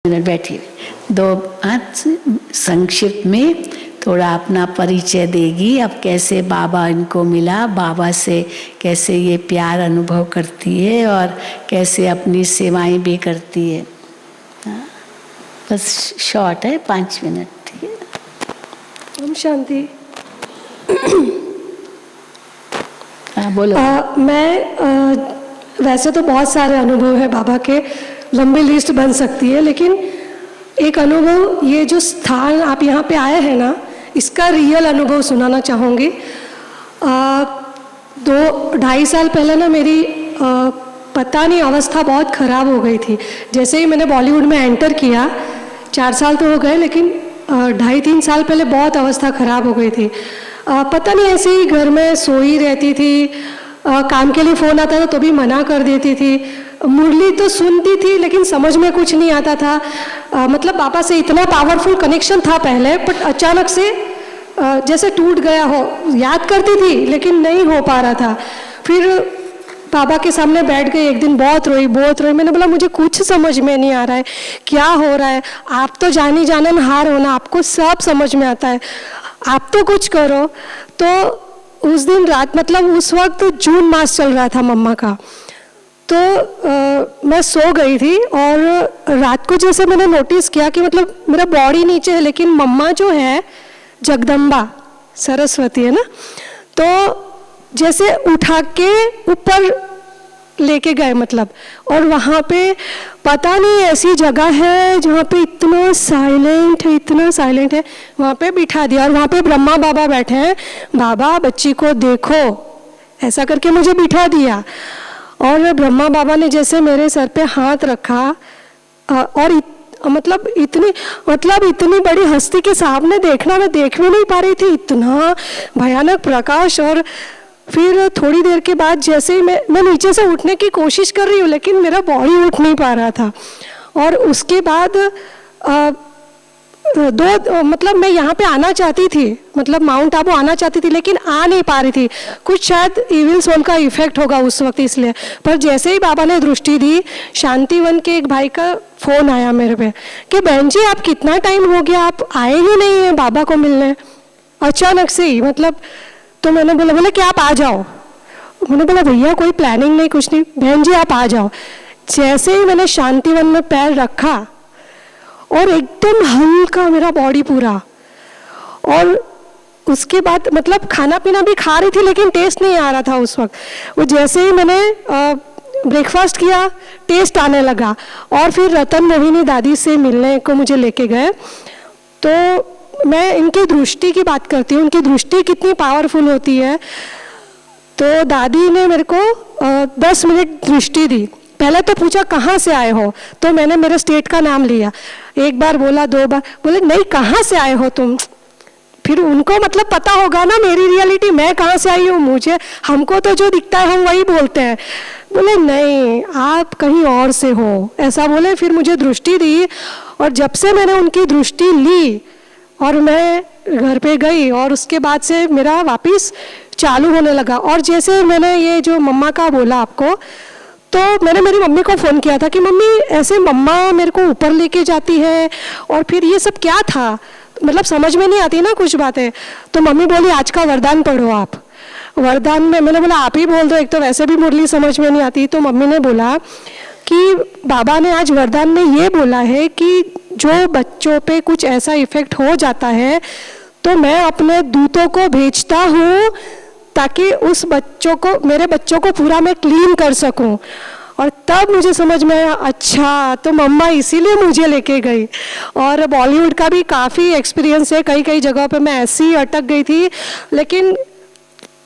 Minute बैठिए। दो हाथ संक्षिप्त में थोड़ा अपना परिचय देगी। अब कैसे बाबा इनको मिला, बाबा से कैसे ये प्यार अनुभव करती है और कैसे अपनी सेवाएं भी करती है। बस शॉर्ट है, 5 मिनट। ठीक है। ओम शांति। बोलो। वैसे तो बहुत सारे अनुभव है बाबा के, लंबी लिस्ट बन सकती है, लेकिन एक अनुभव, ये जो स्थान आप यहाँ पे आए हैं ना, इसका रियल अनुभव सुनाना चाहूँगी। 2-2.5 साल पहले ना मेरी पता नहीं अवस्था बहुत ख़राब हो गई थी। जैसे ही मैंने बॉलीवुड में एंटर किया, 4 साल तो हो गए, लेकिन 2.5-3 साल पहले बहुत अवस्था ख़राब हो गई थी। पता नहीं, ऐसे ही घर में सोई रहती थी। काम के लिए फ़ोन आता था तो भी मना कर देती थी। मुरली तो सुनती थी लेकिन समझ में कुछ नहीं आता था। मतलब बाबा से इतना पावरफुल कनेक्शन था पहले, बट अचानक से जैसे टूट गया हो। याद करती थी लेकिन नहीं हो पा रहा था। फिर बाबा के सामने बैठ गई एक दिन, बहुत रोई। मैंने बोला मुझे कुछ समझ में नहीं आ रहा है, क्या हो रहा है। आप तो जानी जाननहार हो ना, आपको सब समझ में आता है, आप तो कुछ करो। तो उस दिन रात, मतलब उस वक्त जून मास चल रहा था मम्मा का, तो मैं सो गई थी और रात को जैसे मैंने नोटिस किया कि मतलब मेरा बॉडी नीचे है, लेकिन मम्मा जो है जगदम्बा सरस्वती है ना, तो जैसे उठा के ऊपर लेके गए मतलब। और वहाँ पे पता नहीं ऐसी जगह है जहाँ पे इतना साइलेंट है, वहाँ पे बिठा दिया। और वहाँ पे ब्रह्मा बाबा बैठे हैं। बाबा बच्ची को देखो, ऐसा करके मुझे बिठा दिया। और ब्रह्मा बाबा ने जैसे मेरे सर पे हाथ रखा, और इतनी बड़ी हस्ती के सामने देखना, मैं देख भी नहीं पा रही थी, इतना भयानक प्रकाश। और फिर थोड़ी देर के बाद जैसे ही मैं नीचे से उठने की कोशिश कर रही हूँ, लेकिन मेरा बॉडी उठ नहीं पा रहा था। और उसके बाद मतलब मैं यहाँ पे आना चाहती थी, मतलब माउंट आबू आना चाहती थी, लेकिन आ नहीं पा रही थी। कुछ शायद इविल सोल का इफेक्ट होगा उस वक्त, इसलिए। पर जैसे ही बाबा ने दृष्टि दी, शांतिवन के एक भाई का फ़ोन आया मेरे पे कि बहन जी आप कितना टाइम हो गया, आप आए ही नहीं हैं बाबा को मिलने, अचानक से ही। मतलब तो मैंने बोला कि आप आ जाओ। मैंने बोला भैया कोई प्लानिंग नहीं, कुछ नहीं, बहन जी आप आ जाओ। जैसे ही मैंने शांतिवन में पैर रखा और एकदम हल्का मेरा बॉडी पूरा। और उसके बाद मतलब खाना पीना भी खा रही थी लेकिन टेस्ट नहीं आ रहा था उस वक्त। वो जैसे ही मैंने ब्रेकफास्ट किया, टेस्ट आने लगा। और फिर रतन मोहिनी दादी से मिलने को मुझे लेके गए। तो मैं इनकी दृष्टि की बात करती हूँ, उनकी दृष्टि कितनी पावरफुल होती है। तो दादी ने मेरे को 10 मिनट दृष्टि दी। पहले तो पूछा कहाँ से आए हो, तो मैंने मेरे स्टेट का नाम लिया। एक बार बोला, 2 बार बोले, नहीं कहाँ से आए हो तुम। फिर उनको मतलब पता होगा ना मेरी रियलिटी, मैं कहाँ से आई हूँ, मुझे हमको तो जो दिखता है हम वही बोलते हैं। बोले नहीं आप कहीं और से हो, ऐसा बोले। फिर मुझे दृष्टि दी, और जब से मैंने उनकी दृष्टि ली और मैं घर पे गई, और उसके बाद से मेरा वापस चालू होने लगा। और जैसे मैंने ये जो मम्मा का बोला आपको, तो मैंने मेरी मम्मी को फ़ोन किया था कि मम्मी ऐसे मम्मा मेरे को ऊपर लेके जाती है, और फिर ये सब क्या था, मतलब समझ में नहीं आती ना कुछ बातें। तो मम्मी बोली आज का वरदान पढ़ो आप। वरदान में मैंने बोला आप ही बोल दो, एक तो वैसे भी मुरली समझ में नहीं आती। तो मम्मी ने बोला कि बाबा ने आज वरदान में ये बोला है कि जो बच्चों पे कुछ ऐसा इफेक्ट हो जाता है, तो मैं अपने दूतों को भेजता हूँ ताकि उस बच्चों को, मेरे बच्चों को पूरा मैं क्लीन कर सकूं। और तब मुझे समझ में आया, अच्छा तो मम्मा इसीलिए मुझे लेके गई। और बॉलीवुड का भी काफ़ी एक्सपीरियंस है, कई कई जगहों पे मैं ऐसी अटक गई थी, लेकिन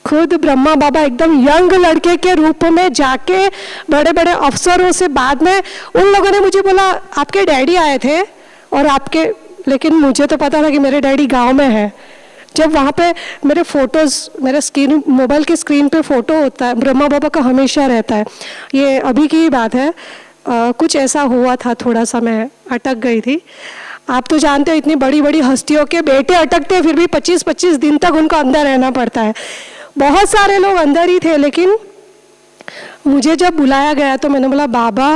खुद ब्रह्मा बाबा एकदम यंग लड़के के रूप में जाके बड़े बड़े अफसरों से, बाद में उन लोगों ने मुझे बोला आपके डैडी आए थे और आपके, लेकिन मुझे तो पता था कि मेरे डैडी गांव में है। जब वहाँ पे मेरे फोटोज़, मेरे स्क्रीन, मोबाइल की स्क्रीन पे फ़ोटो होता है ब्रह्मा बाबा का, हमेशा रहता है। ये अभी की बात है, कुछ ऐसा हुआ था, थोड़ा सा मैं अटक गई थी। आप तो जानते हो इतनी बड़ी बड़ी हस्तियों के बेटे अटकते हैं, फिर भी 25-25 दिन तक उनको अंदर रहना पड़ता है। बहुत सारे लोग अंदर ही थे, लेकिन मुझे जब बुलाया गया तो मैंने बोला बाबा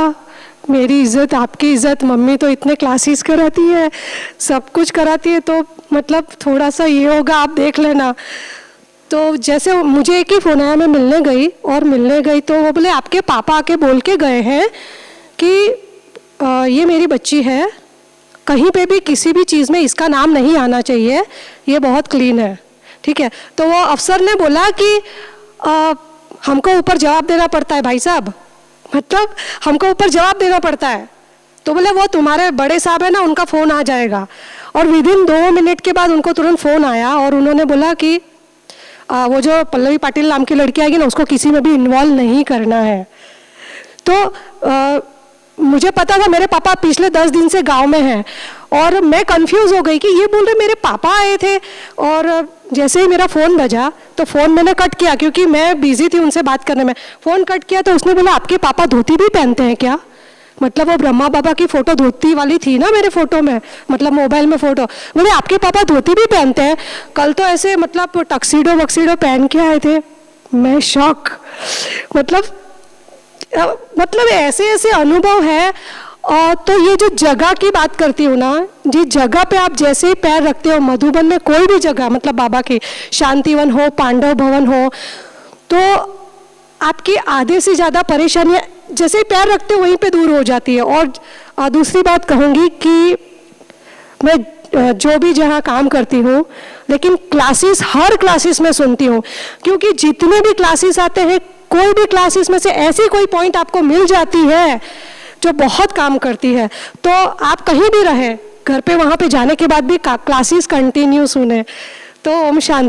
मेरी इज्जत, आपकी इज्जत, मम्मी तो इतने क्लासेस कराती है, सब कुछ कराती है, तो मतलब थोड़ा सा ये होगा, आप देख लेना। तो जैसे मुझे एक ही फ़ोन आया, मैं मिलने गई तो वो बोले आपके पापा आके बोल के गए हैं कि ये मेरी बच्ची है, कहीं पे भी किसी भी चीज़ में इसका नाम नहीं आना चाहिए, ये बहुत क्लीन है, ठीक है। तो वो अफसर ने बोला कि हमको ऊपर जवाब देना पड़ता है भाई साहब, मतलब हमको ऊपर जवाब देना पड़ता है। तो बोले वो तुम्हारे बड़े साहब है ना, उनका फ़ोन आ जाएगा। और विदिन 2 मिनट के बाद उनको तुरंत फ़ोन आया और उन्होंने बोला कि वो जो पल्लवी पाटिल नाम की लड़की आएगी ना, उसको किसी में भी इन्वॉल्व नहीं करना है। तो मुझे पता था मेरे पापा पिछले 10 दिन से गांव में हैं और मैं कंफ्यूज हो गई कि ये बोल रहे मेरे पापा आए थे। और जैसे ही मेरा फ़ोन बजा तो फ़ोन मैंने कट किया क्योंकि मैं बिजी थी उनसे बात करने में। फ़ोन कट किया तो उसने बोला आपके पापा धोती भी पहनते हैं क्या? मतलब वो ब्रह्मा बाबा की फ़ोटो धोती वाली थी ना मेरे फ़ोटो में, मतलब मोबाइल में फ़ोटो। बोले आपके पापा धोती भी पहनते हैं? कल तो ऐसे मतलब टक्सीडो वक्सीडो पहन के आए थे। मैं शॉक, मतलब ऐसे ऐसे अनुभव है। और तो ये जो जगह की बात करती हूँ ना, जिस जगह पे आप जैसे ही पैर रखते हो, मधुबन में कोई भी जगह, मतलब बाबा की शांतिवन हो, पांडव भवन हो, तो आपकी आधे से ज़्यादा परेशानियाँ जैसे ही पैर रखते हो वहीं पे दूर हो जाती है। और दूसरी बात कहूँगी कि मैं जो भी जहाँ काम करती हूँ, लेकिन क्लासेस हर क्लासेस में सुनती हूँ, क्योंकि जितने भी क्लासेस आते हैं कोई भी क्लासेस में से ऐसी कोई पॉइंट आपको मिल जाती है जो बहुत काम करती है। तो आप कहीं भी रहे, घर पे वहाँ पे जाने के बाद भी क्लासेस कंटिन्यू सुने। तो ओम शांति।